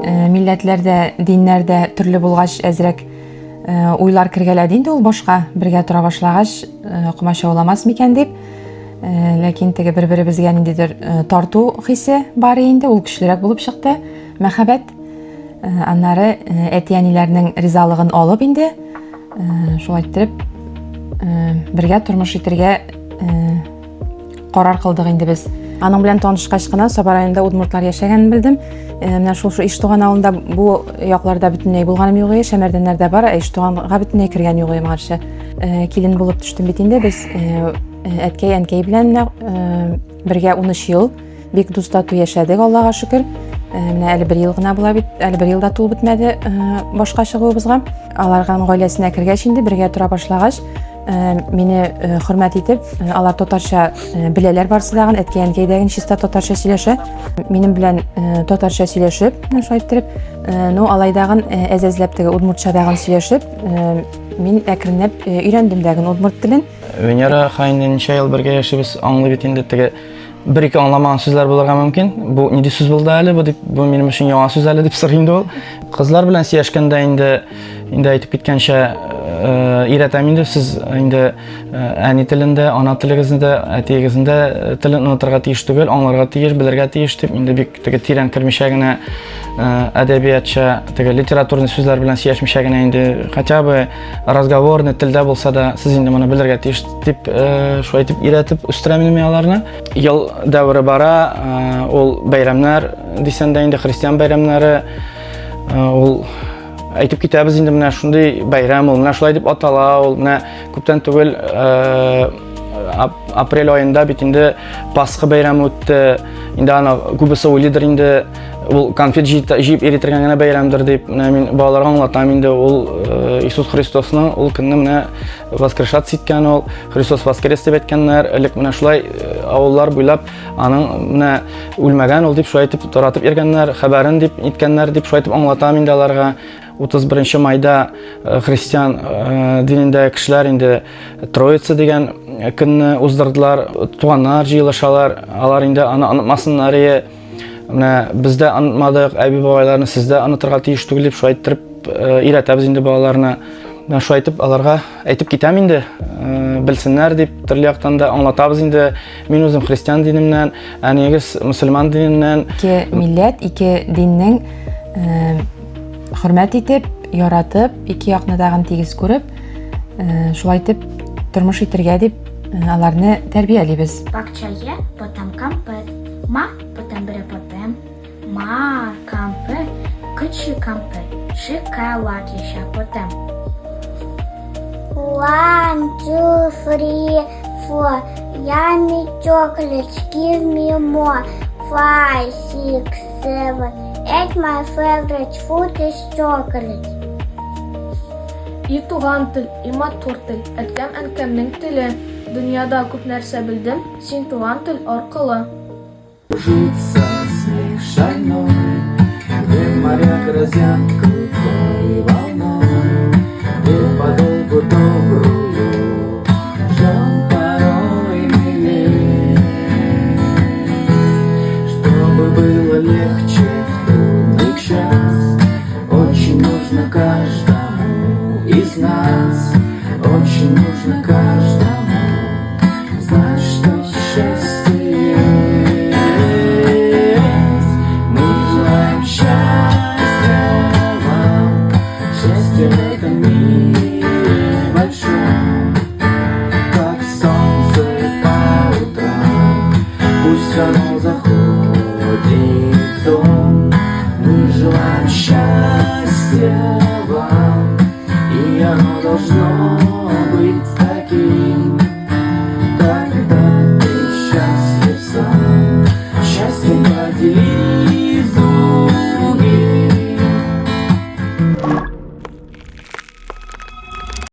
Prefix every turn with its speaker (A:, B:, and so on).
A: милләтләрдә, диннәрдә төрле булгач, әзрәк уйлар кергәләде инде ул башка, бергә тора башлагач, комачауламас микән дип. Ләкин теге бер-беребезгә ниндидер тарту хисе бар инде, ул көчлерәк булып чыкты, мәхәббәт. Аннары әти-әниләрнең ризалыгын алып инде, шулай итеп бергә тормыш итәргә карар кылдык инде без. Аның белән танышкач кына Саба районында удмуртлар яшәгәнен белдем. Менә шул Иштуган авылында бу якларда бөтенләй булганым юк иде, Шәмәрдәннәрдә бар, Иштуганга бөтенләй кергән юк иде маршы. Килен булып төштем бит инде без. Әткәй, әнкәй белән бергә 13 ел бик дустату яшәдек, Аллага шөкер. Менә әле 1 ел гына була бит, әле 1 елда тулып бетмәде башка чыгуыбызга. Аларның гаиләсенә кергәч инде, бергә тора башлагач, мине хөрмәт итеп, алар татарча беләләр барсы дагын, әткәй, әнкәйдәген чиста татарча сөйләшә. Минем белән татарча сөйләшеп, шулай итеп, алайдагын әзәзләп теге удмуртчадагын сөйләшеп, мин әкренләп өйрәндем дәген удмурт телен.
B: Венера хайнын ничә ел бергә яшибез, аңлый бит инде теге bir-iki аңламаган сүзләр булырга мөмкин. Бу нинди сүз булды әле? Бу минем өчен яңа сүз әле дип сорый инде ул. Кызлар белән сөйләшкәндә инде әйтеп киткәнчә өйрәтәм инде, сез инде әни телендә, ана телегездә, әтиегездә телен онытырга тиеш түгел, аңларга тиеш, белергә тиеш дип, инде бик теге тирән кирмичә генә әдәбиятча, теге литературный сүзләр белән сөйләшмичә генә инде, хотя бы разговорный телдә булса да, сез инде моны белергә тиеш дип, шулай итеп өйрәтеп үстерәм инде аларны. Ел дәвре бара, ул бәйрәмнәр дисәң дә инде христиан бәйрәмнәре, ул әйтеп китәбез инде менә шундый бәйрәм, ул менә шулай дип атала, ул менә күптән түгел апрель айында бит инде Пасха бәйрәме үтте. Инде аны күбесе уйлыйдыр инде ул конфет җыеп иретергән генә бәйрәмдер дип, менә мин балаларга аңлатам инде, ул Иисус Христосның ул көнне менә воскрешаться иткән, ул Христос воскрес дип әйткәннәр. Элек менә шулай авыллар буйлап аның менә үлмәгән ул дип шулай итеп таратып йөргәннәр, хәбәрен дип иткәннәр дип шулай итеп аңлатам инде аларга. 31 майда христиан динендә кешеләр инде Троица дигән көнне уздырдылар, туганнар җыелышалар, алар инде аны онытмасыннар. Менә бездә онытмадык, әби бабайларны сездә онытырга тиеш түгел дип шулай итеп өйрәтәбез инде балаларны. Менә шулай итеп аларга әйтеп китәм инде, белсеннәр дип, төрле яктан да аңлатабыз инде. Мин үзем христиан динемнән, әниегез мөселман диненнән.
A: Ике милләт, ике диннең хөрмәт итеп, яратып, ике якны дагын тигез күреп, шулай итеп тормыш итәргә дип аларны тәрбиялибез.
C: Бакчае потам кампет, ма потам берепотем, ма кампет, кычы кампет, шоколад еще потом. 1, 2, 3, 4, yummy chocolates, give me more. 5, 6, 7, 8, my favorite food is chocolate.
D: И туган тел, и матур тел, әткәм әнкәмнең теле. Дөньяда күп нәрсә белдем, син туган тел аркылы.
E: Житься смешай мной, где моря грозят крутой волной, где подолгу добрую ждем порой милей, чтобы было легче в трудный час. Очень нужно каждому из нас, очень нужно каждому знать, что счастье есть. Мы желаем счастья вам, счастья в этом мире большом, как солнце по утрам. Пусть оно